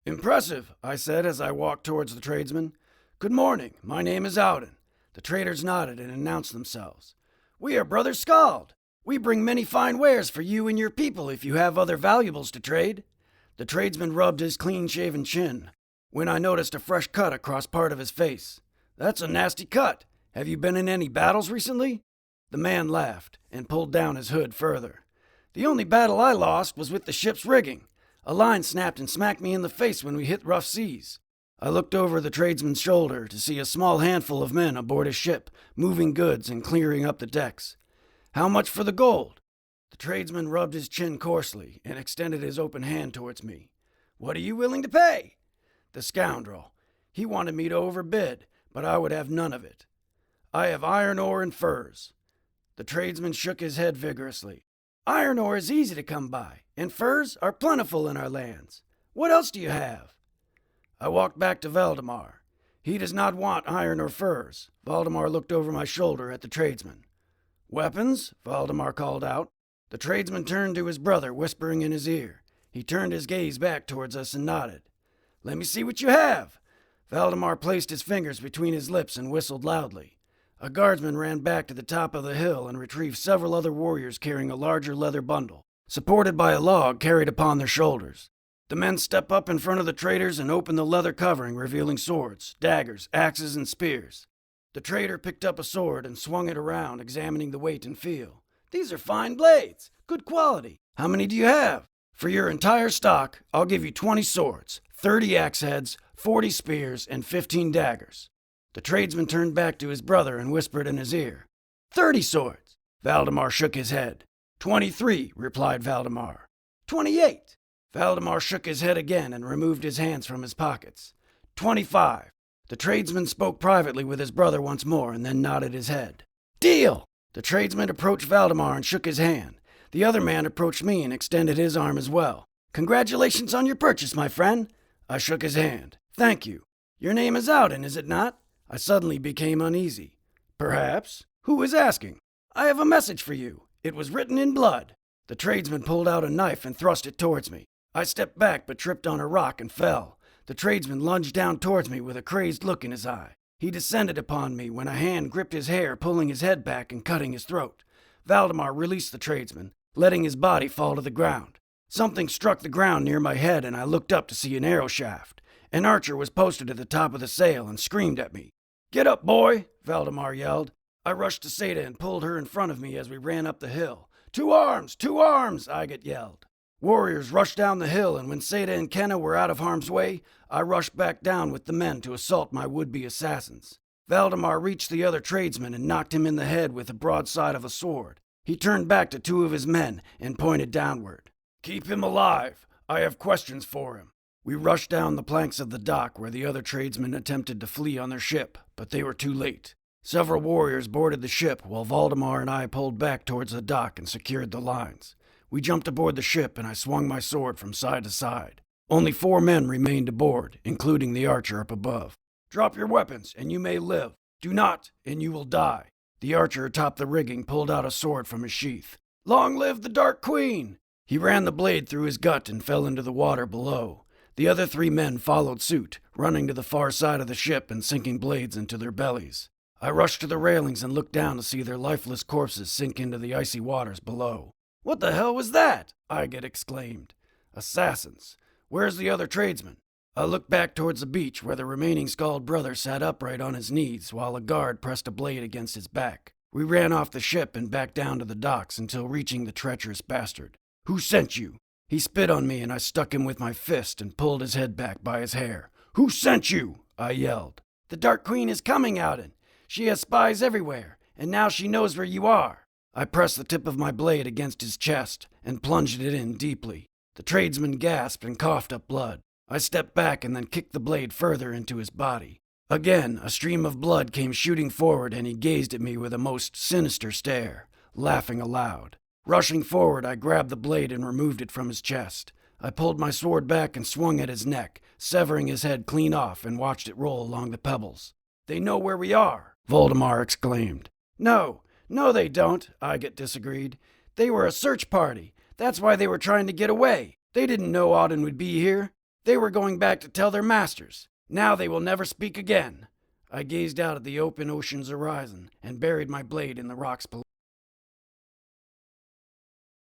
"Impressive," I said as I walked towards the tradesman. "Good morning, my name is Audan." The traders nodded and announced themselves. "We are Brother Skald. We bring many fine wares for you and your people if you have other valuables to trade." The tradesman rubbed his clean-shaven chin, when I noticed a fresh cut across part of his face. "That's a nasty cut. Have you been in any battles recently?" The man laughed and pulled down his hood further. "The only battle I lost was with the ship's rigging. A line snapped and smacked me in the face when we hit rough seas." I looked over the tradesman's shoulder to see a small handful of men aboard his ship, moving goods and clearing up the decks. "How much for the gold?" The tradesman rubbed his chin coarsely and extended his open hand towards me. "What are you willing to pay?" The scoundrel. He wanted me to overbid, but I would have none of it. "I have iron ore and furs." The tradesman shook his head vigorously. "Iron ore is easy to come by, and furs are plentiful in our lands. What else do you have?" I walked back to Valdemar. "He does not want iron or furs." Valdemar looked over my shoulder at the tradesman. "Weapons?" Valdemar called out. The tradesman turned to his brother, whispering in his ear. He turned his gaze back towards us and nodded. "Let me see what you have." Valdemar placed his fingers between his lips and whistled loudly. A guardsman ran back to the top of the hill and retrieved several other warriors carrying a larger leather bundle, supported by a log carried upon their shoulders. The men stepped up in front of the traders and opened the leather covering, revealing swords, daggers, axes, and spears. The trader picked up a sword and swung it around, examining the weight and feel. "These are fine blades. Good quality. How many do you have?" "For your entire stock, I'll give you 20 swords, 30 axe heads, 40 spears, and 15 daggers." The tradesman turned back to his brother and whispered in his ear. 30 swords." Valdemar shook his head. 23, replied Valdemar. 28. Valdemar shook his head again and removed his hands from his pockets. 25. The tradesman spoke privately with his brother once more and then nodded his head. "Deal!" The tradesman approached Valdemar and shook his hand. The other man approached me and extended his arm as well. "Congratulations on your purchase, my friend." I shook his hand. "Thank you. Your name is Audan, is it not?" I suddenly became uneasy. "Perhaps. Who is asking?" "I have a message for you. It was written in blood." The tradesman pulled out a knife and thrust it towards me. I stepped back but tripped on a rock and fell. The tradesman lunged down towards me with a crazed look in his eye. He descended upon me when a hand gripped his hair, pulling his head back and cutting his throat. Valdemar released the tradesman, letting his body fall to the ground. Something struck the ground near my head and I looked up to see an arrow shaft. An archer was posted at the top of the sail and screamed at me. "Get up, boy!" Valdemar yelled. I rushed to Seda and pulled her in front of me as we ran up the hill. "To arms! To arms!" Iget yelled. Warriors rushed down the hill, and when Seda and Kenna were out of harm's way, I rushed back down with the men to assault my would-be assassins. Valdemar reached the other tradesman and knocked him in the head with the broadside of a sword. He turned back to two of his men and pointed downward. "Keep him alive. I have questions for him." We rushed down the planks of the dock where the other tradesmen attempted to flee on their ship, but they were too late. Several warriors boarded the ship while Valdemar and I pulled back towards the dock and secured the lines. We jumped aboard the ship and I swung my sword from side to side. Only 4 men remained aboard, including the archer up above. "Drop your weapons and you may live. Do not and you will die." The archer atop the rigging pulled out a sword from his sheath. "Long live the Dark Queen!" He ran the blade through his gut and fell into the water below. The other 3 men followed suit, running to the far side of the ship and sinking blades into their bellies. I rushed to the railings and looked down to see their lifeless corpses sink into the icy waters below. "What the hell was that?" Iget exclaimed. "Assassins. Where's the other tradesman?" I looked back towards the beach where the remaining Skald brother sat upright on his knees while a guard pressed a blade against his back. We ran off the ship and back down to the docks until reaching the treacherous bastard. "Who sent you?" He spit on me and I stuck him with my fist and pulled his head back by his hair. "Who sent you?" I yelled. "The Dark Queen is coming, Audan. She has spies everywhere, and now she knows where you are." I pressed the tip of my blade against his chest and plunged it in deeply. The tradesman gasped and coughed up blood. I stepped back and then kicked the blade further into his body. Again, a stream of blood came shooting forward and he gazed at me with a most sinister stare, laughing aloud. Rushing forward, I grabbed the blade and removed it from his chest. I pulled my sword back and swung at his neck, severing his head clean off and watched it roll along the pebbles. "They know where we are," Valdemar exclaimed. No, they don't," Iget disagreed. "They were a search party. That's why they were trying to get away. They didn't know Audan would be here." They were going back to tell their masters. Now they will never speak again. I gazed out at the open ocean's horizon and buried my blade in the rocks below.